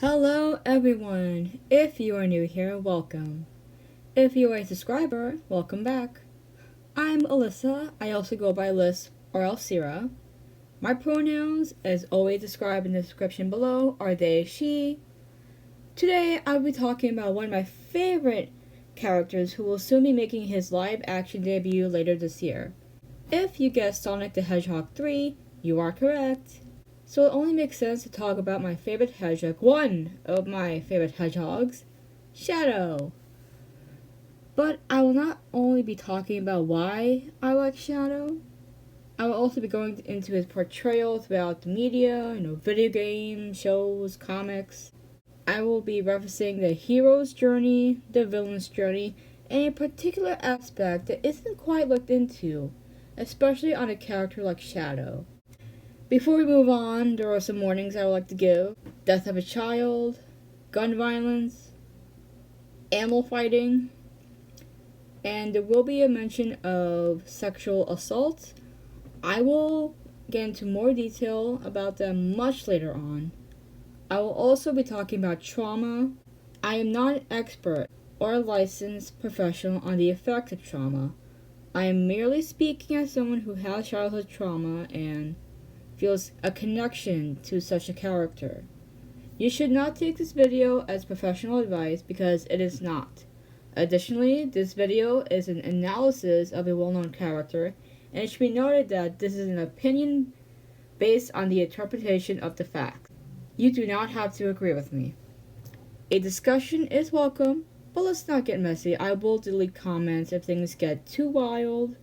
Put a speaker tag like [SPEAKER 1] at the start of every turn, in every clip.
[SPEAKER 1] Hello everyone! If you are new here, welcome. If you are a subscriber, welcome back. I'm Alyssa. I also go by Lyss or Alsira. My pronouns, as always described in the description below, are they, she. Today I'll be talking about one of my favorite characters who will soon be making his live action debut later this year. If you guessed Sonic the Hedgehog 3, you are correct. So it only makes sense to talk about my favorite hedgehog, one of my favorite hedgehogs, Shadow. But I will not only be talking about why I like Shadow, I will also be going into his portrayal throughout the media, video games, shows, comics. I will be referencing the hero's journey, the villain's journey, and a particular aspect that isn't quite looked into, especially on a character like Shadow. Before we move on, there are some warnings I would like to give. Death of a child, gun violence, animal fighting, and there will be a mention of sexual assault. I will get into more detail about them much later on. I will also be talking about trauma. I am not an expert or a licensed professional on the effects of trauma. I am merely speaking as someone who has childhood trauma and feels a connection to such a character. You should not take this video as professional advice because it is not. Additionally, this video is an analysis of a well-known character, and it should be noted that this is an opinion based on the interpretation of the facts. You do not have to agree with me. A discussion is welcome, but let's not get messy. I will delete comments if things get too wild.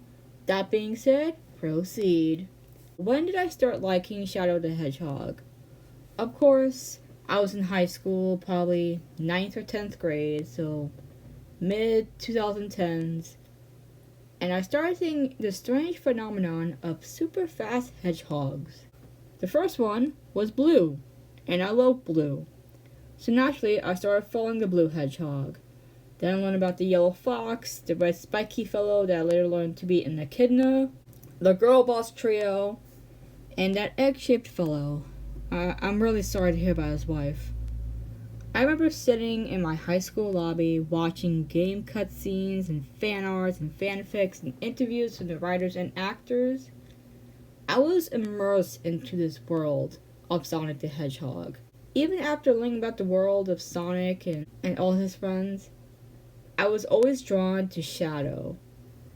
[SPEAKER 1] That being said, proceed. When did I start liking Shadow the Hedgehog? Of course, I was in high school, probably 9th or 10th grade, so mid-2010s, and I started seeing the strange phenomenon of super fast hedgehogs. The first one was blue, and I love blue. So naturally, I started following the blue hedgehog. Then I learned about the yellow fox, the red spiky fellow that I later learned to be an echidna, the girl boss trio, and that egg-shaped fellow. I'm really sorry to hear about his wife. I remember sitting in my high school lobby watching game cutscenes and fan arts and fanfics and interviews from the writers and actors. I was immersed into this world of Sonic the Hedgehog. Even after learning about the world of Sonic and all his friends, I was always drawn to Shadow.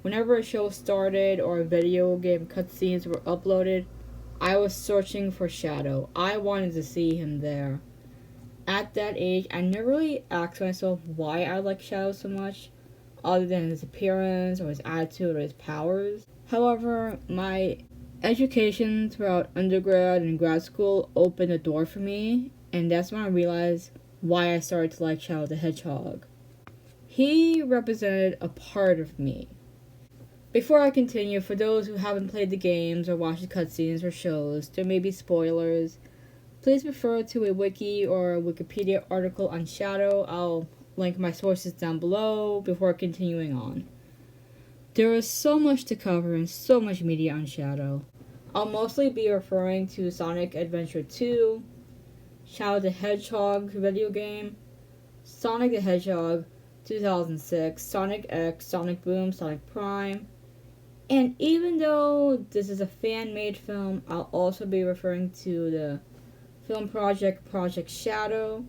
[SPEAKER 1] Whenever a show started or a video game cutscenes were uploaded, I was searching for Shadow. I wanted to see him there. At that age, I never really asked myself why I liked Shadow so much, other than his appearance or his attitude or his powers. However, my education throughout undergrad and grad school opened a door for me, and that's when I realized why I started to like Shadow the Hedgehog. He represented a part of me. Before I continue, for those who haven't played the games or watched the cutscenes or shows, there may be spoilers. Please refer to a Wiki or a Wikipedia article on Shadow. I'll link my sources down below before continuing on. There is so much to cover and so much media on Shadow. I'll mostly be referring to Sonic Adventure 2, Shadow the Hedgehog video game, Sonic the Hedgehog 2006, Sonic X, Sonic Boom, Sonic Prime. And even though this is a fan-made film, I'll also be referring to the film Project Shadow.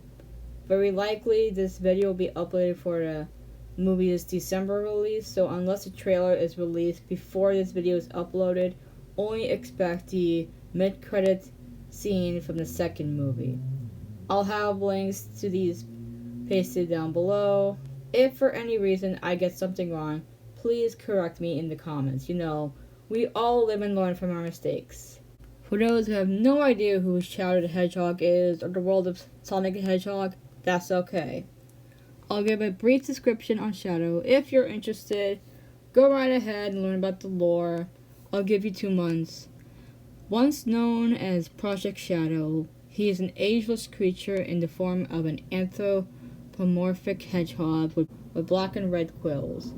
[SPEAKER 1] Very likely, this video will be uploaded for the movie's December release, so unless the trailer is released before this video is uploaded, only expect the mid-credit scene from the second movie. I'll have links to these pasted down below. If for any reason I get something wrong, please correct me in the comments. We all live and learn from our mistakes. For those who have no idea who Shadow the Hedgehog is or the world of Sonic the Hedgehog, that's okay. I'll give a brief description on Shadow. If you're interested, go right ahead and learn about the lore. I'll give you 2 months. Once known as Project Shadow, he is an ageless creature in the form of an anthropomorphic hedgehog with black and red quills.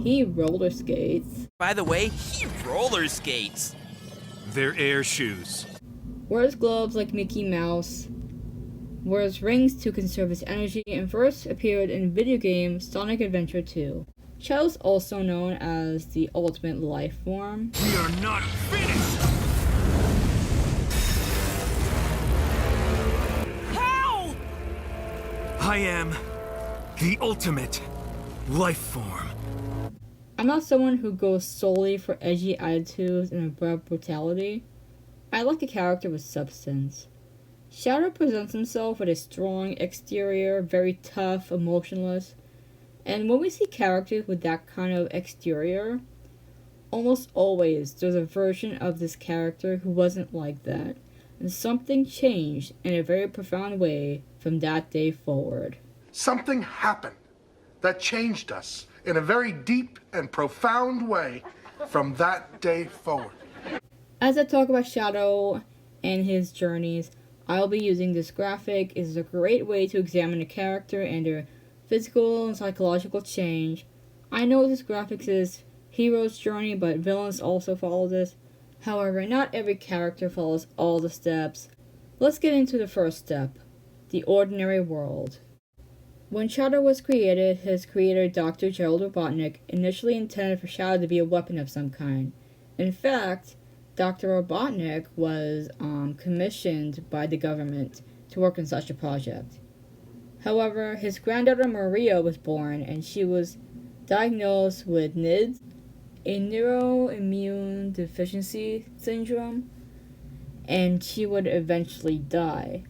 [SPEAKER 1] He roller skates.
[SPEAKER 2] By the way, he roller skates.
[SPEAKER 3] They're air shoes.
[SPEAKER 1] Wears gloves like Mickey Mouse. wears rings to conserve his energy, and first appeared in video game Sonic Adventure 2. Shadow is also known as the ultimate life form.
[SPEAKER 3] We are not finished!
[SPEAKER 2] How?
[SPEAKER 3] I am the ultimate life form.
[SPEAKER 1] I'm not someone who goes solely for edgy attitudes and abrupt brutality. I like a character with substance. Shadow presents himself with a strong exterior, very tough, emotionless, and when we see characters with that kind of exterior, almost always there's a version of this character who wasn't like that, and something changed in a very profound way from that day forward.
[SPEAKER 4] Something happened that changed us in a very deep and profound way from that day forward.
[SPEAKER 1] As I talk about Shadow and his journeys, I'll be using this graphic. It is a great way to examine a character and their physical and psychological change. I know this graphic is hero's journey, but villains also follow this. However, not every character follows all the steps. Let's get into the first step, the ordinary world. When Shadow was created, his creator Dr. Gerald Robotnik initially intended for Shadow to be a weapon of some kind. In fact, Dr. Robotnik was commissioned by the government to work on such a project. However, his granddaughter Maria was born and she was diagnosed with NIDS, a neuroimmune deficiency syndrome, and she would eventually die.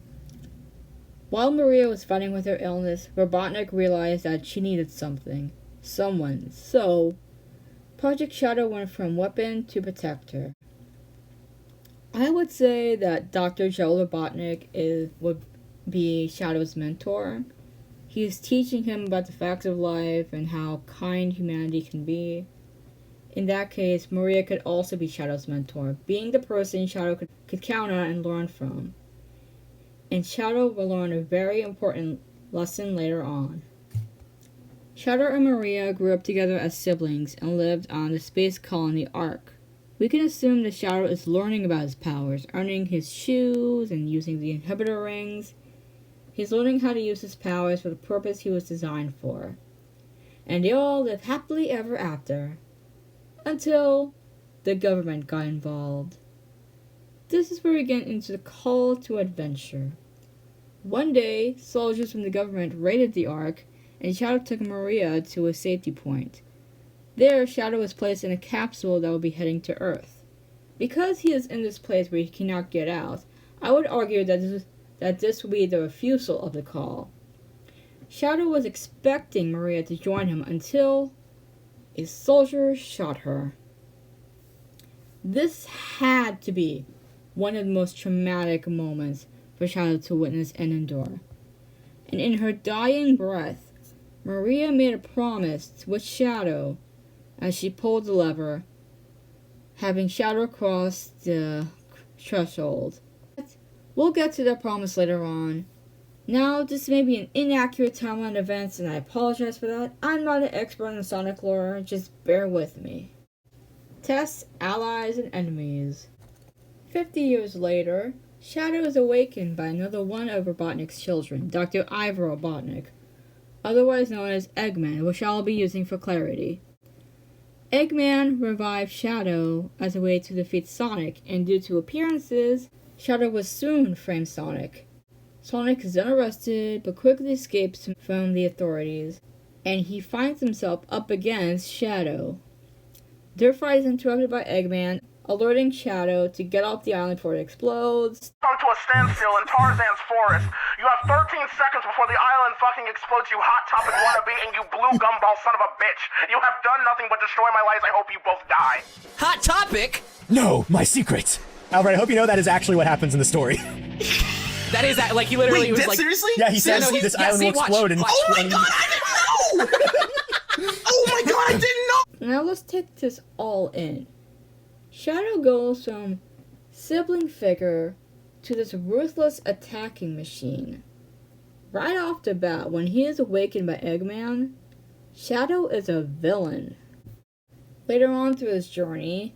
[SPEAKER 1] While Maria was fighting with her illness, Robotnik realized that she needed someone, so Project Shadow went from weapon to protector. I would say that Dr. Joe Robotnik would be Shadow's mentor. He is teaching him about the facts of life and how kind humanity can be. In that case, Maria could also be Shadow's mentor, being the person Shadow could count on and learn from. And Shadow will learn a very important lesson later on. Shadow and Maria grew up together as siblings and lived on the space colony Ark. We can assume that Shadow is learning about his powers, earning his shoes and using the inhibitor rings. He's learning how to use his powers for the purpose he was designed for. And they all live happily ever after. Until the government got involved. This is where we get into the call to adventure. One day, soldiers from the government raided the Ark, and Shadow took Maria to a safety point. There, Shadow was placed in a capsule that would be heading to Earth. Because he is in this place where he cannot get out, I would argue that this would be the refusal of the call. Shadow was expecting Maria to join him until a soldier shot her. This had to be one of the most traumatic moments for Shadow to witness and endure. And in her dying breath, Maria made a promise with Shadow as she pulled the lever, having Shadow cross the threshold. We'll get to that promise later on. Now, this may be an inaccurate timeline of events, and I apologize for that. I'm not an expert in Sonic lore, just bear with me. Tests, allies, and enemies. 50 years later, Shadow is awakened by another one of Robotnik's children, Dr. Ivor Robotnik, otherwise known as Eggman, which I'll be using for clarity. Eggman revived Shadow as a way to defeat Sonic, and due to appearances, Shadow will soon frame Sonic. Sonic is then arrested, but quickly escapes from the authorities, and he finds himself up against Shadow. Their fight is interrupted by Eggman, alerting Shadow to get off the island before it explodes.
[SPEAKER 5] Come to a standstill in Tarzan's forest. You have 13 seconds before the island fucking explodes, you hot topic wannabe, and you blue gumball son of a bitch. You have done nothing but destroy my lives. I hope you both die.
[SPEAKER 2] Hot topic?
[SPEAKER 6] No, my secret. Albert, I hope you know that is actually what happens in the story.
[SPEAKER 2] That is that, like, he literally was like...
[SPEAKER 3] Seriously?
[SPEAKER 6] Yeah, he says this island will explode and...
[SPEAKER 3] Oh my god, I didn't know! Oh my god, I didn't know!
[SPEAKER 1] Now let's take this all in. Shadow goes from sibling figure to this ruthless attacking machine. Right off the bat, when he is awakened by Eggman, Shadow is a villain. Later on through his journey,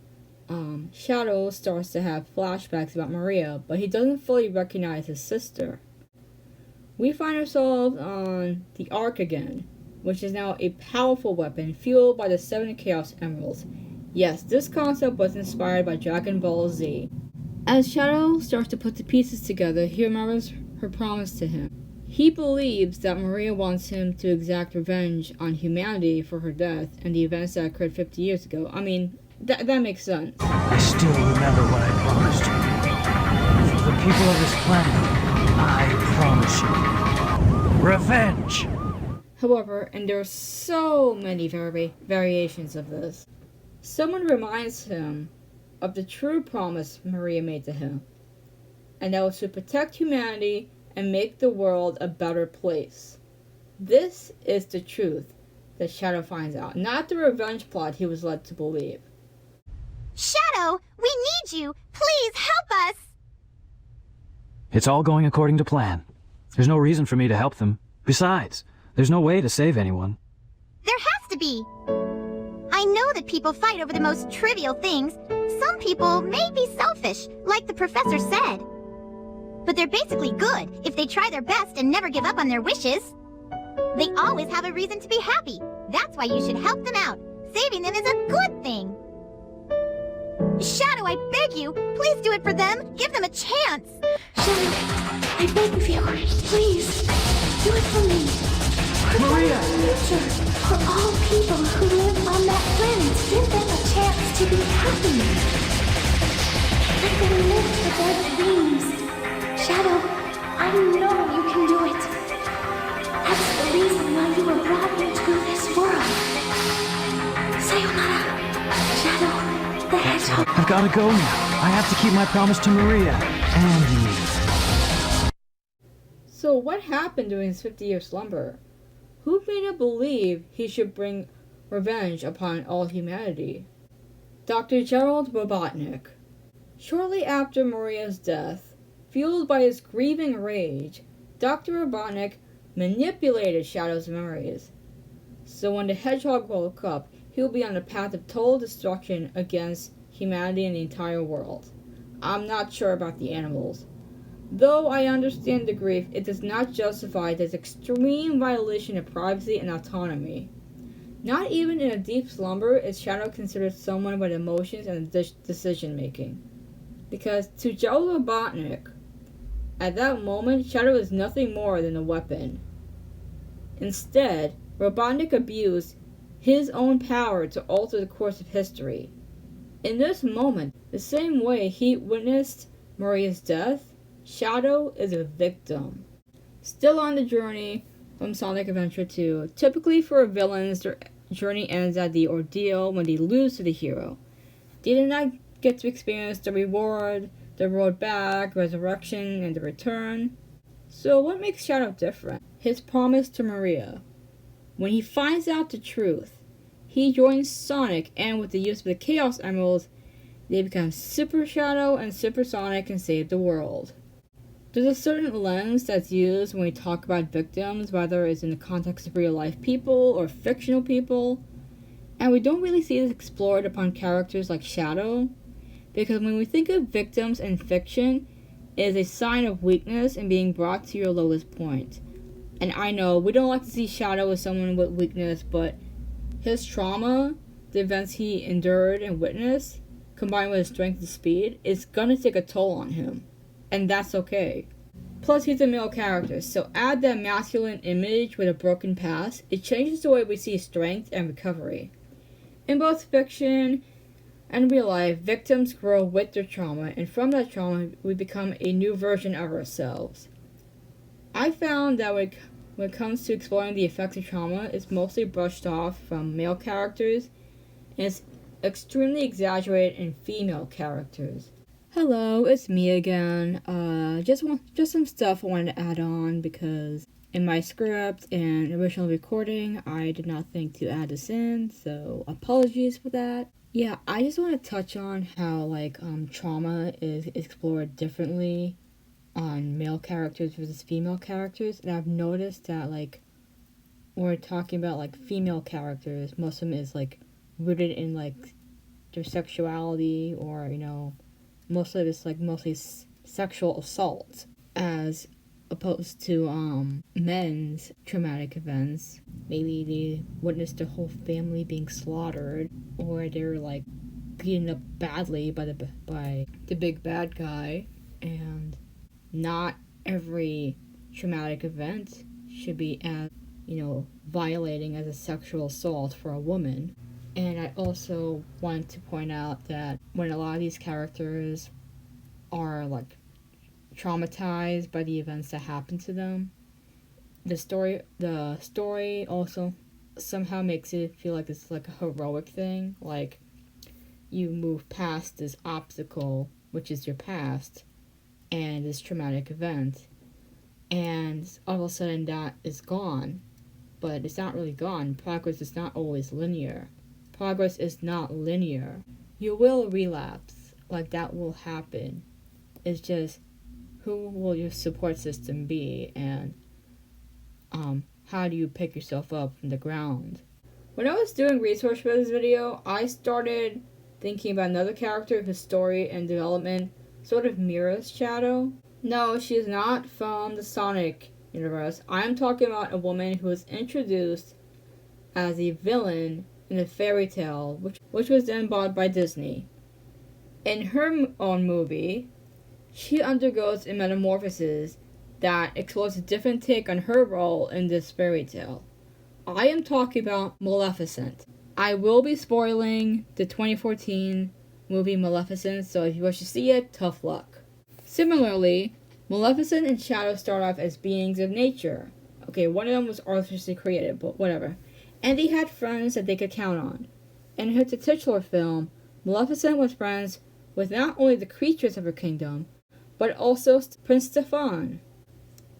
[SPEAKER 1] Shadow starts to have flashbacks about Maria, but he doesn't fully recognize his sister. We find ourselves on the Ark again, which is now a powerful weapon fueled by the 7 Chaos Emeralds. Yes, this concept was inspired by Dragon Ball Z. As Shadow starts to put the pieces together, he remembers her promise to him. He believes that Maria wants him to exact revenge on humanity for her death and the events that occurred 50 years ago. I mean, that makes sense.
[SPEAKER 7] I still remember what I promised you. For the people of this planet, I promise you revenge!
[SPEAKER 1] However, and there are so many variations of this, someone reminds him of the true promise Maria made to him, and that was to protect humanity and make the world a better place. This is the truth that Shadow finds out, not the revenge plot he was led to believe.
[SPEAKER 8] Shadow, we need you! Please help us!
[SPEAKER 7] It's all going according to plan. There's no reason for me to help them. Besides, there's no way to save anyone.
[SPEAKER 8] There has to be! I know that people fight over the most trivial things. Some people may be selfish, like the professor said. But they're basically good if they try their best and never give up on their wishes. They always have a reason to be happy. That's why you should help them out. Saving them is a good thing. Shadow, I beg you, please do it for them. Give them a chance.
[SPEAKER 9] Shadow, I beg of you, please, do it for me.
[SPEAKER 7] Maria!
[SPEAKER 9] The future for all people who live on that planet. Give them a chance to be happy. Let them lift their dreams. Shadow, I know you can do it. That's the reason why you were brought into this world. Sayonara, Shadow, the Hedgehog.
[SPEAKER 7] I've got to go now. I have to keep my promise to Maria and you.
[SPEAKER 1] So what happened during his 50-year slumber? Who made him believe he should bring revenge upon all humanity? Dr. Gerald Robotnik. Shortly after Maria's death, fueled by his grieving rage, Dr. Robotnik manipulated Shadow's memories. So when the Hedgehog woke up, he would be on the path of total destruction against humanity and the entire world. I'm not sure about the animals. Though I understand the grief, it does not justify this extreme violation of privacy and autonomy. Not even in a deep slumber is Shadow considered someone with emotions and decision-making. Because to Joe Robotnik, at that moment, Shadow is nothing more than a weapon. Instead, Robotnik abused his own power to alter the course of history. In this moment, the same way he witnessed Maria's death, Shadow is a victim. Still on the journey from Sonic Adventure 2, typically for villains, their journey ends at the ordeal when they lose to the hero. They did not get to experience the reward, the road back, resurrection, and the return. So what makes Shadow different? His promise to Maria. When he finds out the truth, he joins Sonic, and with the use of the Chaos Emeralds, they become Super Shadow and Super Sonic and save the world. There's a certain lens that's used when we talk about victims, whether it's in the context of real-life people or fictional people, and we don't really see this explored upon characters like Shadow, because when we think of victims in fiction, it is a sign of weakness and being brought to your lowest point. And I know, we don't like to see Shadow as someone with weakness, but his trauma, the events he endured and witnessed, combined with his strength and speed, is gonna take a toll on him. And that's okay. Plus, he's a male character, so add that masculine image with a broken past, it changes the way we see strength and recovery. In both fiction and real life, victims grow with their trauma, and from that trauma, we become a new version of ourselves. I found that when it comes to exploring the effects of trauma, it's mostly brushed off from male characters, and it's extremely exaggerated in female characters. Hello, it's me again. Just some stuff I wanted to add on because in my script and original recording, I did not think to add this in, so apologies for that. Yeah, I just want to touch on how trauma is explored differently on male characters versus female characters, and I've noticed that when we're talking about female characters, most of them is rooted in their sexuality, or most of it's mostly sexual assault, as opposed to men's traumatic events. Maybe they witnessed their whole family being slaughtered, or they're like beaten up badly by the big bad guy. And not every traumatic event should be as, violating as a sexual assault for a woman. And I also want to point out that when a lot of these characters are like traumatized by the events that happen to them, the story also somehow makes it feel like it's like a heroic thing, like you move past this obstacle, which is your past, and this traumatic event, and all of a sudden that is gone. But it's not really gone. Progress is not always linear. Progress is not linear. You will relapse, like that will happen. It's just, who will your support system be, and how do you pick yourself up from the ground? When I was doing research for this video, I started thinking about another character whose story and development sort of mirrors Shadow. No, she is not from the Sonic universe. I am talking about a woman who was introduced as a villain in a fairy tale, which was then bought by Disney. In her own movie, she undergoes a metamorphosis that explores a different take on her role in this fairy tale. I am talking about Maleficent. I will be spoiling the 2014 movie Maleficent, so if you wish to see it, tough luck. Similarly, Maleficent and Shadow start off as beings of nature. Okay, one of them was artificially created, but whatever. And they had friends that they could count on. In her titular film, Maleficent was friends with not only the creatures of her kingdom, but also Prince Stefan.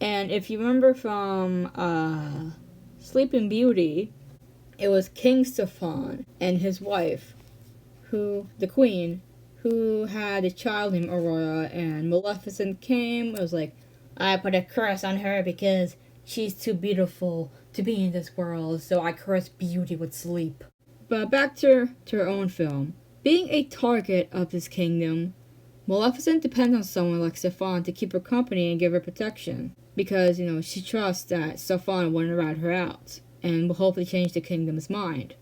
[SPEAKER 1] And if you remember from Sleeping Beauty, it was King Stefan and his wife, the queen, who had a child named Aurora, and Maleficent came. It was like, I put a curse on her because she's too beautiful to be in this world, so I curse beauty with sleep. But back to her own film. Being a target of this kingdom, Maleficent depends on someone like Stefan to keep her company and give her protection, because, she trusts that Stefan wouldn't rat her out, and will hopefully change the kingdom's mind.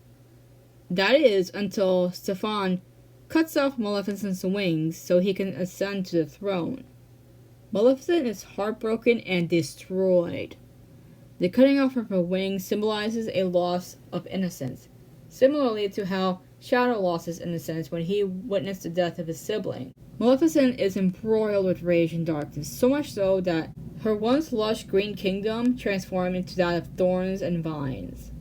[SPEAKER 1] That is, until Stefan cuts off Maleficent's wings so he can ascend to the throne. Maleficent is heartbroken and destroyed. The cutting off of her wings symbolizes a loss of innocence, similarly to how Shadow lost his innocence when he witnessed the death of his sibling. Maleficent is embroiled with rage and darkness, so much so that her once lush green kingdom transformed into that of thorns and vines.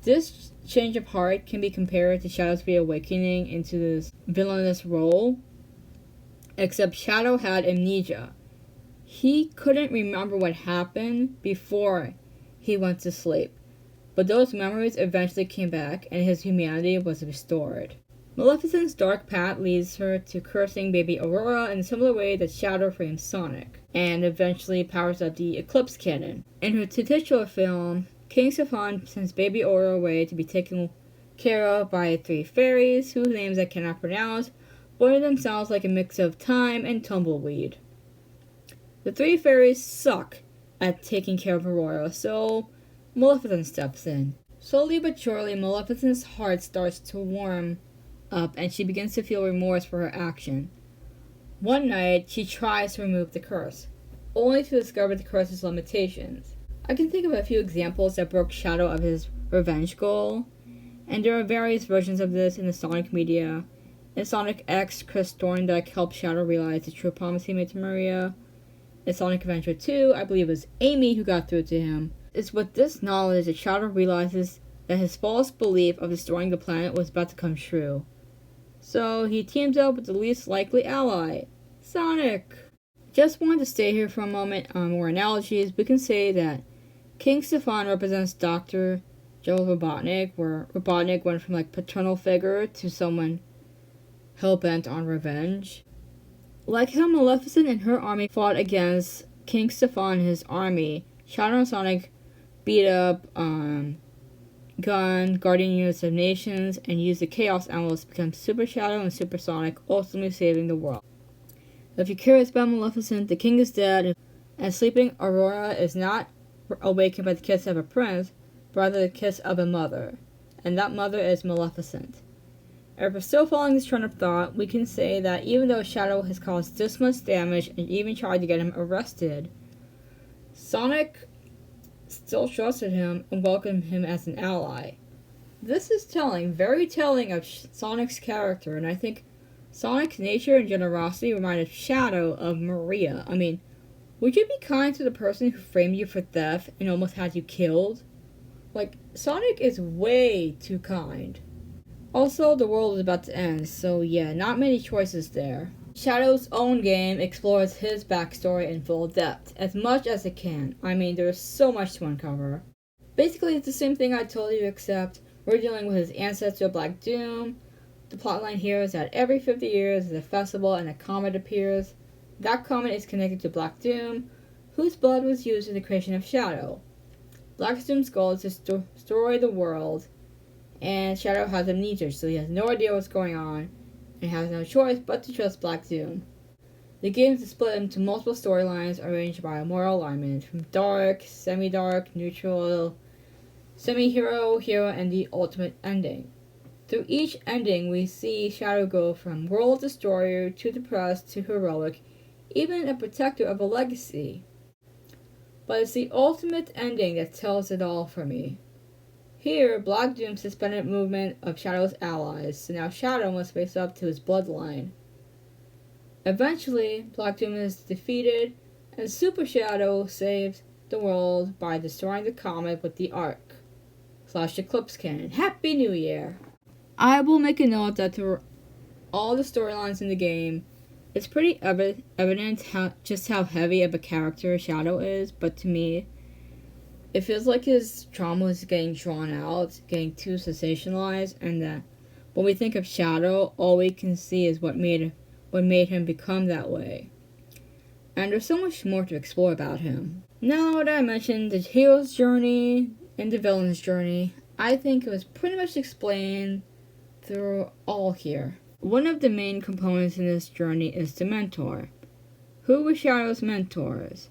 [SPEAKER 1] This change of heart can be compared to Shadow's reawakening into this villainous role, except Shadow had amnesia. He couldn't remember what happened before he went to sleep, but those memories eventually came back and his humanity was restored. Maleficent's dark path leads her to cursing baby Aurora in a similar way that Shadow frames Sonic, and eventually powers up the Eclipse Cannon. In her titular film, King Stefan sends baby Aurora away to be taken care of by 3 fairies, whose names I cannot pronounce. One of them sounds like a mix of thyme and tumbleweed. The 3 fairies suck at taking care of Aurora, so Maleficent steps in. Slowly but surely, Maleficent's heart starts to warm up and she begins to feel remorse for her action. One night, she tries to remove the curse, only to discover the curse's limitations. I can think of a few examples that broke Shadow of his revenge goal, and there are various versions of this in the Sonic media. In Sonic X, Chris Thorndike helped Shadow realize the true promise he made to Maria. In Sonic Adventure 2, I believe it was Amy who got through to him. It's with this knowledge that Shadow realizes that his false belief of destroying the planet was about to come true. So he teams up with the least likely ally, Sonic. Just wanted to stay here for a moment on more analogies. We can say that King Stefan represents Dr. Joel Robotnik, where Robotnik went from paternal figure to someone hell-bent on revenge. Like how Maleficent and her army fought against King Stefan and his army, Shadow and Sonic beat up Guardian Units of Nations, and used the Chaos Emeralds to become Super Shadow and Super Sonic, ultimately saving the world. If you're curious about Maleficent, the king is dead, and sleeping Aurora is not awakened by the kiss of a prince, but rather the kiss of a mother, and that mother is Maleficent. If we're still following this train of thought, we can say that even though Shadow has caused this much damage and even tried to get him arrested, Sonic still trusted him and welcomed him as an ally. This is telling, very telling of Sonic's character, and I think Sonic's nature and generosity reminded Shadow of Maria. I mean, would you be kind to the person who framed you for theft and almost had you killed? Like, Sonic is way too kind. Also, the world is about to end, so yeah, not many choices there. Shadow's own game explores his backstory in full depth, as much as it can. I mean, there's so much to uncover. Basically, it's the same thing I told you, except we're dealing with his ancestor Black Doom. The plotline here is that every 50 years there's a festival and a comet appears. That comet is connected to Black Doom, whose blood was used in the creation of Shadow. Black Doom's goal is to destroy the world, and Shadow has amnesia, so he has no idea what's going on, and has no choice but to trust Black Doom. The game is split into multiple storylines arranged by a moral alignment, from dark, semi-dark, neutral, semi-hero, hero, and the ultimate ending. Through each ending, we see Shadow go from world destroyer to depressed to heroic, even a protector of a legacy. But it's the ultimate ending that tells it all for me. Here, Black Doom suspended movement of Shadow's allies, so now Shadow must face up to his bloodline. Eventually, Black Doom is defeated, and Super Shadow saves the world by destroying the comet with the Ark / Eclipse Cannon. Happy New Year! I will make a note that through all the storylines in the game, it's pretty evident how heavy of a character Shadow is, but to me, it feels like his trauma is getting drawn out, getting too sensationalized, and that when we think of Shadow, all we can see is what made him become that way. And there's so much more to explore about him. Now that I mentioned the hero's journey and the villain's journey, I think it was pretty much explained through all here. One of the main components in this journey is the mentor. Who were Shadow's mentors?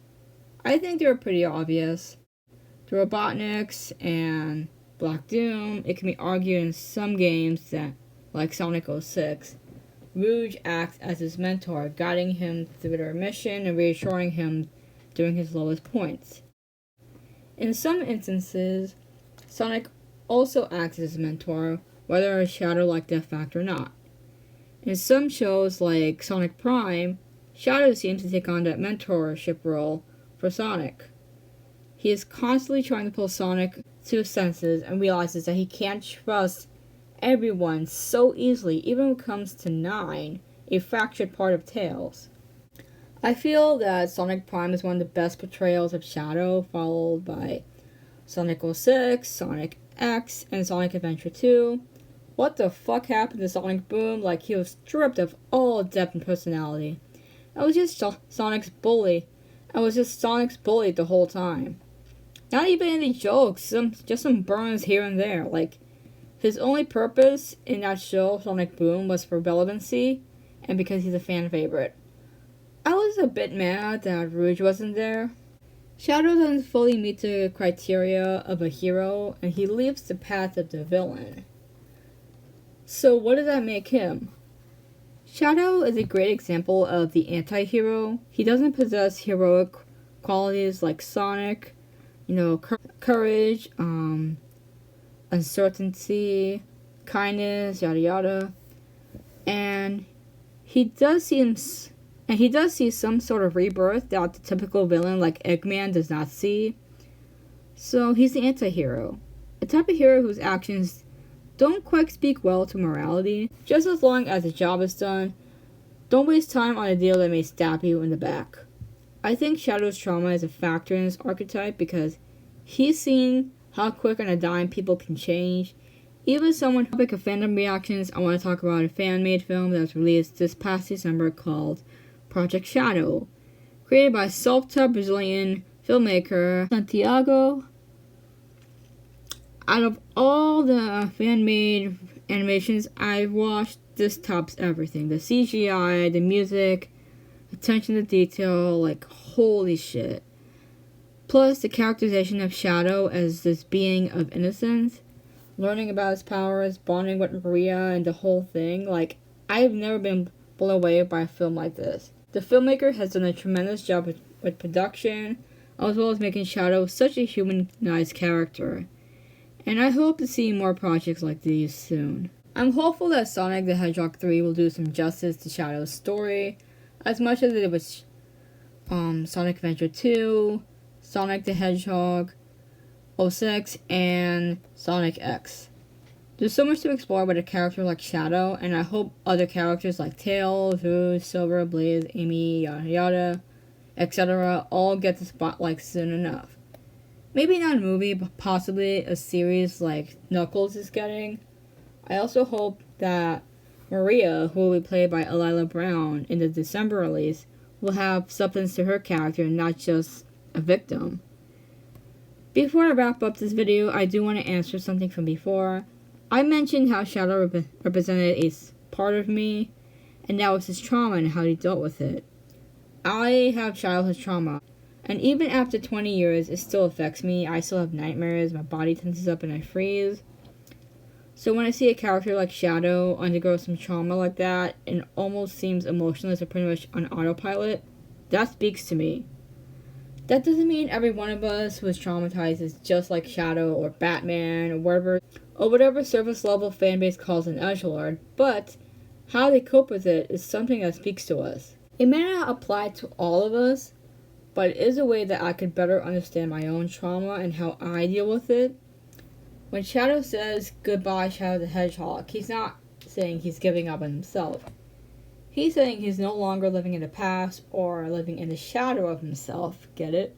[SPEAKER 1] I think they were pretty obvious. The Robotniks and Black Doom. It can be argued in some games that, like Sonic 06, Rouge acts as his mentor, guiding him through their mission and reassuring him during his lowest points. In some instances, Sonic also acts as his mentor, whether a Shadow liked that fact or not. In some shows, like Sonic Prime, Shadow seems to take on that mentorship role for Sonic. He is constantly trying to pull Sonic to his senses and realizes that he can't trust everyone so easily, even when it comes to 9, a fractured part of Tails. I feel that Sonic Prime is one of the best portrayals of Shadow, followed by Sonic 06, Sonic X, and Sonic Adventure 2. What the fuck happened to Sonic Boom? Like, he was stripped of all depth and personality. I was just Sonic's bully. The whole time. Not even any jokes, just some burns here and there. Like, his only purpose in that show, Sonic Boom, was for relevancy, and because he's a fan favorite. I was a bit mad that Rouge wasn't there. Shadow doesn't fully meet the criteria of a hero, and he leaves the path of the villain. So what does that make him? Shadow is a great example of the anti-hero. He doesn't possess heroic qualities like Sonic, courage, uncertainty, kindness, yada yada. And he does see some sort of rebirth that the typical villain like Eggman does not see. So he's the anti-hero. A type of hero whose actions don't quite speak well to morality. Just as long as the job is done, don't waste time on a deal that may stab you in the back. I think Shadow's trauma is a factor in this archetype because he's seen how quick on a dime people can change. Even someone topic of fandom reactions, I want to talk about a fan-made film that was released this past December called Project Shadow, created by self-taught Brazilian filmmaker Santiago. Out of all the fan-made animations I've watched, this tops everything. The CGI, the music, the attention to detail, like holy shit. Plus the characterization of Shadow as this being of innocence, learning about his powers, bonding with Maria, and the whole thing. Like, I've never been blown away by a film like this. The filmmaker has done a tremendous job with production, as well as making Shadow such a humanized character. And I hope to see more projects like these soon. I'm hopeful that Sonic the Hedgehog 3 will do some justice to Shadow's story, as much as it did with Sonic Adventure 2, Sonic the Hedgehog 06, and Sonic X. There's so much to explore with a character like Shadow, and I hope other characters like Tails, Rouge, Silver, Blaze, Amy, yada yada, etc. all get the spotlight soon enough. Maybe not a movie, but possibly a series like Knuckles is getting. I also hope that Maria, who will be played by Elila Brown in the December release, will have substance to her character and not just a victim. Before I wrap up this video, I do want to answer something from before. I mentioned how Shadow represented a part of me, and that was his trauma and how he dealt with it. I have childhood trauma, and even after 20 years, it still affects me. I still have nightmares, my body tenses up and I freeze. So when I see a character like Shadow undergo some trauma like that, and almost seems emotionless or pretty much on autopilot, that speaks to me. That doesn't mean every one of us who is traumatized is just like Shadow or Batman or whatever surface level fanbase calls an edgelord, but how they cope with it is something that speaks to us. It may not apply to all of us, but it is a way that I could better understand my own trauma and how I deal with it. When Shadow says goodbye Shadow the Hedgehog, he's not saying he's giving up on himself. He's saying he's no longer living in the past or living in the shadow of himself, get it?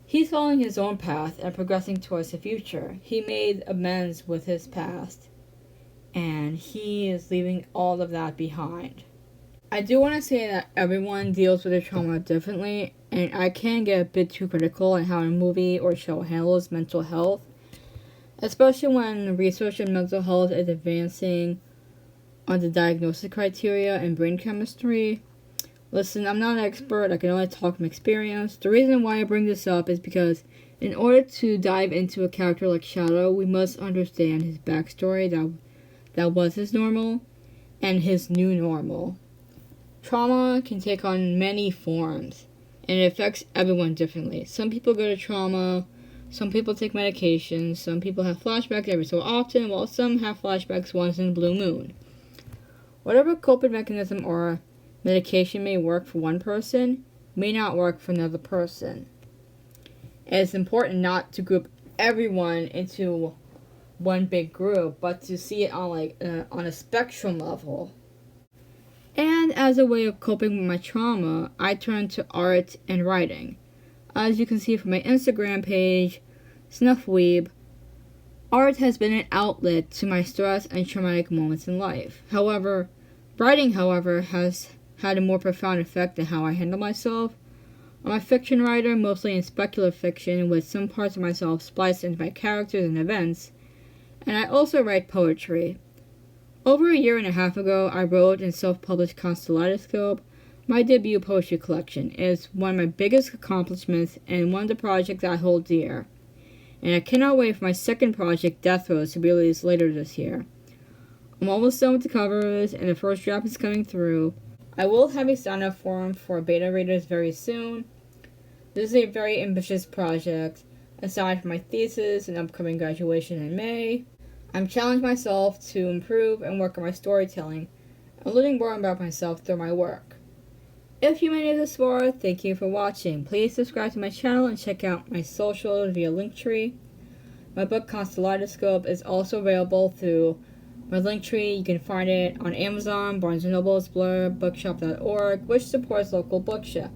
[SPEAKER 1] He's following his own path and progressing towards the future. He made amends with his past, and he is leaving all of that behind. I do want to say that everyone deals with their trauma differently, and I can get a bit too critical on how a movie or show handles mental health, especially when research in mental health is advancing on the diagnosis criteria and brain chemistry. Listen, I'm not an expert, I can only talk from experience. The reason why I bring this up is because in order to dive into a character like Shadow, we must understand his backstory that was his normal and his new normal. Trauma can take on many forms, and it affects everyone differently. Some people go to trauma, some people take medications, some people have flashbacks every so often, while some have flashbacks once in a blue moon. Whatever coping mechanism or medication may work for one person may not work for another person. And it's important not to group everyone into one big group, but to see it on a spectrum level. And as a way of coping with my trauma, I turned to art and writing. As you can see from my Instagram page, Snuffweeb, art has been an outlet to my stress and traumatic moments in life. Writing, however, has had a more profound effect on how I handle myself. I'm a fiction writer, mostly in speculative fiction, with some parts of myself spliced into my characters and events, and I also write poetry. Over a year and a half ago, I wrote and self-published Constellidoscope, my debut poetry collection. It is one of my biggest accomplishments and one of the projects I hold dear. And I cannot wait for my second project, Death Rose, to be released later this year. I'm almost done with the covers, and the first draft is coming through. I will have a sign-up form for beta readers very soon. This is a very ambitious project. Aside from my thesis and upcoming graduation in May, I'm challenged myself to improve and work on my storytelling and learning more about myself through my work. If you made it this far, thank you for watching. Please subscribe to my channel and check out my socials via Linktree. My book Constellidoscope is also available through my Linktree. You can find it on Amazon, Barnes & Noble's, Blur, Bookshop.org, which supports local bookstores.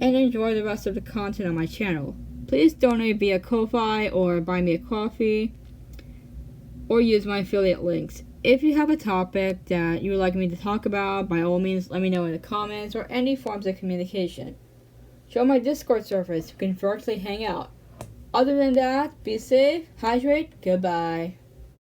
[SPEAKER 1] And enjoy the rest of the content on my channel. Please donate via Ko-Fi or buy me a coffee, or use my affiliate links. If you have a topic that you would like me to talk about, by all means let me know in the comments or any forms of communication. Join my Discord servers, you can virtually hang out. Other than that, be safe, hydrate, goodbye.